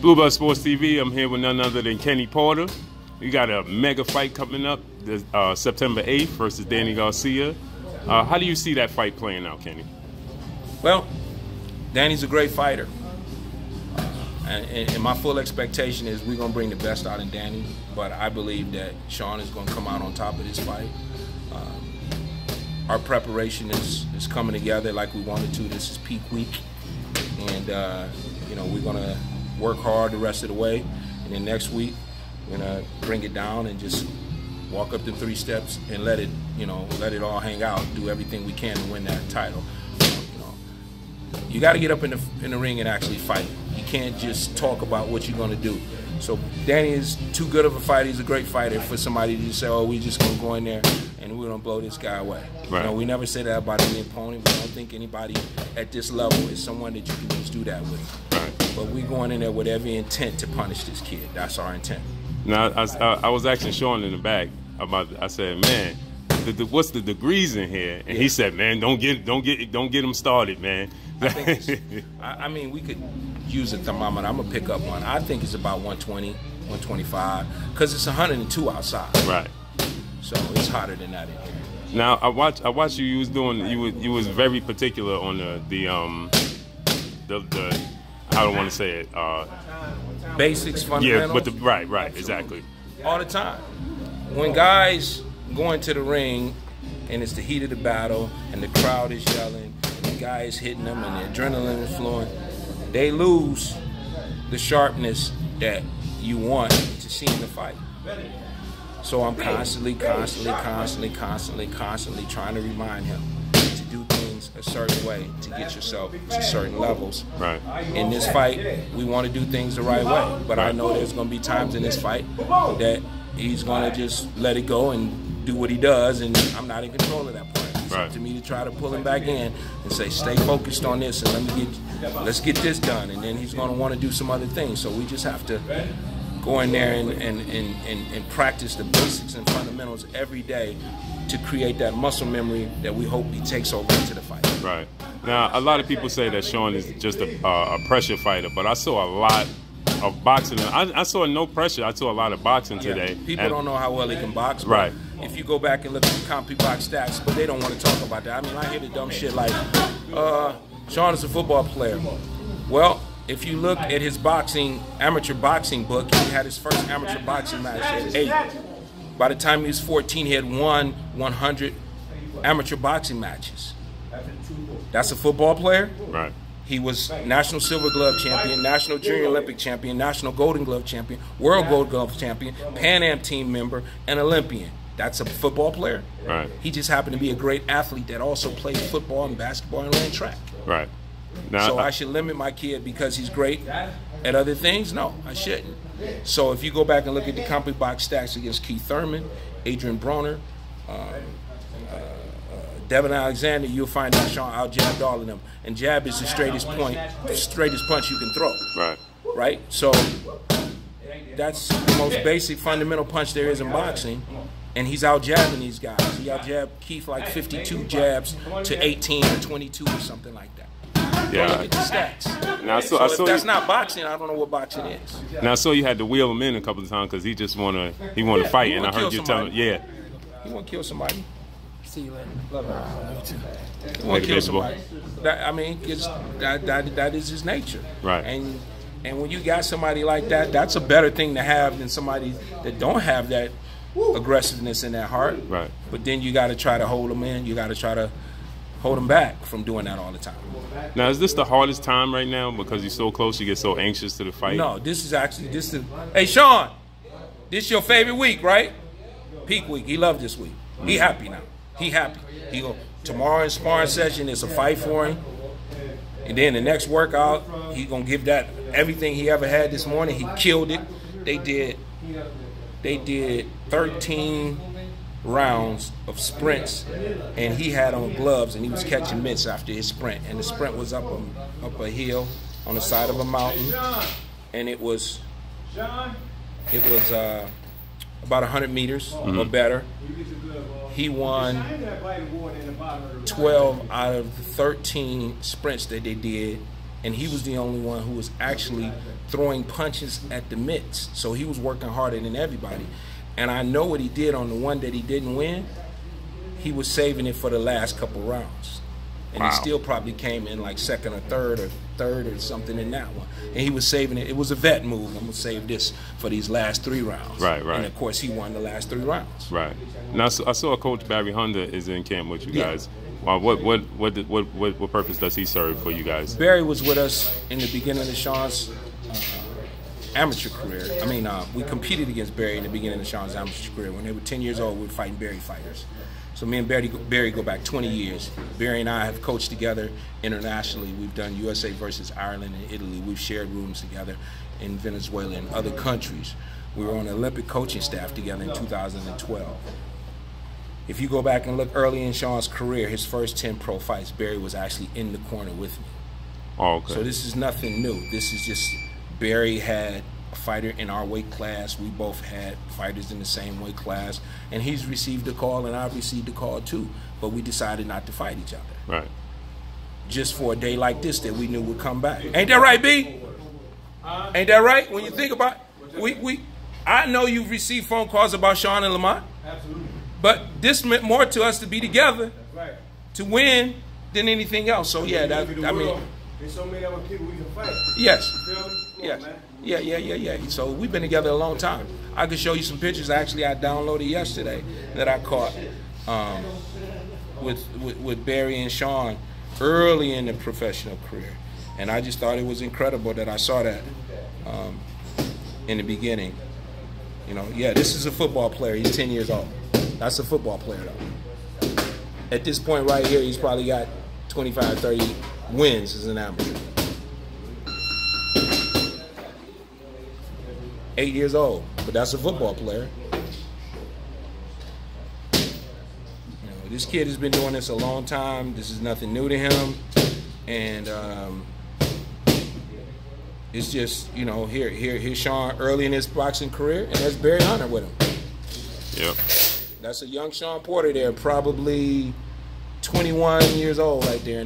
Blue Blood Sports TV. I'm here with none other than Kenny Porter. We got a mega fight coming up this, September 8th versus Danny Garcia. How do you see that fight playing out, Kenny? Well, Danny's a great fighter. And my full expectation is we're going to bring the best out in Danny. But I believe that Shawn is going to come out on top of this fight. Our preparation is coming together like we wanted to. This is peak week. And, you know, we're going to work hard the rest of the way. And then next week, we're going to bring it down and just walk up the 3 steps and let it, you know, let it all hang out. Do everything we can to win that title. You know, you got to get up in the ring and actually fight. You can't just talk about what you're going to do. So Danny is too good of a fighter. He's a great fighter for somebody to just say, oh, we just going to go in there and we're going to blow this guy away. Right. You know, we never say that about any opponent. We don't think anybody at this level is someone that you can just do that with. Right. But we're going in there with every intent to punish this kid. That's our intent. Now, I was asking Shawn in the back about. I said, "Man, what's the degrees in here?" And he said, "Man, don't get him started, man." I mean, we could use a thermometer. I'm gonna pick up one. I think it's about 120, 125, because it's 102 outside. Right. So it's hotter than that in here. Now, I watched you. You was doing. You was very particular on the I don't want to say it. Basics, fundamentals. Yeah, but right, exactly. All the time. When guys go into the ring and it's the heat of the battle and the crowd is yelling and the guy is hitting them and the adrenaline is flowing, they lose the sharpness that you want to see in the fight. So I'm constantly trying to remind him to do things a certain way to get yourself to certain levels. Right. In this fight, we want to do things the right way. But I know there's going to be times in this fight that he's going to just let it go and do what he does, and I'm not in control of that part. It's up to me to try to pull him back in and say, stay focused on this, and let's get this done. And then he's going to want to do some other things. So we just have to go in there and practice the basics and fundamentals every day to create that muscle memory that we hope he takes over into the fight. Right. Now, a lot of people say that Shawn is just a pressure fighter, but I saw a lot of boxing. I saw no pressure. I saw a lot of boxing today. People don't know how well he can box. Right. If you go back and look at the CompuBox stats, but they don't want to talk about that. I mean, I hear the dumb shit like, Shawn is a football player. Well, if you look at his amateur boxing book, he had his first amateur boxing match at 8. By the time he was 14, he had won 100 amateur boxing matches. That's a football player? Right. He was National Silver Glove Champion, National Junior Olympic Champion, National Golden Glove Champion, World Gold Glove Champion, Pan Am team member, and Olympian. That's a football player? Right. He just happened to be a great athlete that also played football and basketball and ran track. Right. Now, so I should limit my kid because he's great at other things? No, I shouldn't. So if you go back and look at the CompuBox stats against Keith Thurman, Adrian Broner, Devin Alexander, you'll find out Shawn out-jabbed all of them. And jab is the straightest punch you can throw. Right. Right? So that's the most basic fundamental punch there is in boxing. And he's out-jabbing these guys. He out-jabbed Keith like 52 jabs to 18 or 22 or something like that. Yeah. Look at the stats. Now, so if that's not boxing, I don't know what boxing is. Now, I saw you had to wheel him in a couple of times because he just want to fight, and I heard you tell him, yeah. He want to kill somebody. See you later. Love you. He want to kill somebody. I mean, that is his nature. Right. And when you got somebody like that, that's a better thing to have than somebody that don't have that aggressiveness in their heart. Right. But then you got to try to hold them in. You got to try to hold them back from doing that all the time. Now, is this the hardest time right now because you're so close, you get so anxious to the fight? No, hey, Shawn, this your favorite week, right? Peak week. He loved this week. He happy now. He happy. He go tomorrow in sparring session, it's a fight for him. And then the next workout, he gonna give that everything he ever had this morning. He killed it. They did 13 rounds of sprints, and he had on gloves, and he was catching mitts after his sprint. And the sprint was up a hill on the side of a mountain, and it was about 100 meters or better. He won 12 out of the 13 sprints that they did and he was the only one who was actually throwing punches at the mitts. So he was working harder than everybody. And I know what he did on the one that he didn't win. He was saving it for the last couple rounds. And wow. He still probably came in like second or third or something in that one. And he was saving it. It was a vet move. I'm going to save this for these last 3 rounds. Right. And, of course, he won the last 3 rounds. Right. Now, I saw Coach Barry Honda is in camp with you guys. What purpose does he serve for you guys? Barry was with us in the beginning of Shawn's amateur career. I mean, we competed against Barry in the beginning of Shawn's amateur career. When they were 10 years old, we were fighting Barry fighters. So me and Barry go back 20 years. Barry and I have coached together internationally. We've done USA versus Ireland and Italy. We've shared rooms together in Venezuela and other countries. We were on the Olympic coaching staff together in 2012. If you go back and look early in Shawn's career, his first 10 pro fights, Barry was actually in the corner with me. Oh, okay. So this is nothing new. This is just Barry had a fighter in our weight class. We both had fighters in the same weight class. And he's received a call and I've received a call too. But we decided not to fight each other. Right. Just for a day like this that we knew would come back. Ain't that right, B? Ain't that right? When you think about it, I know you've received phone calls about Shawn and Lamont. Absolutely. But this meant more to us to be together, Right. to win, than anything else. So yeah, that, I mean, there's so many other people we can fight. yes, You feel me? yes, Man. yeah. So we've been together a long time. I could show you some pictures. Actually, I downloaded yesterday that I caught with Barry and Shawn early in the professional career, and I just thought it was incredible that I saw that in the beginning. You know, yeah, this is a football player. He's 10 years old. That's a football player, though. At this point right here, he's probably got 25, 30 wins as an amateur. 8 years old, but that's a football player. You know, this kid has been doing this a long time. This is nothing new to him. And it's just, you know, here's Shawn early in his boxing career, and there's Barry Hunter with him. Yep. That's a young Shawn Porter there, probably 21 years old right there.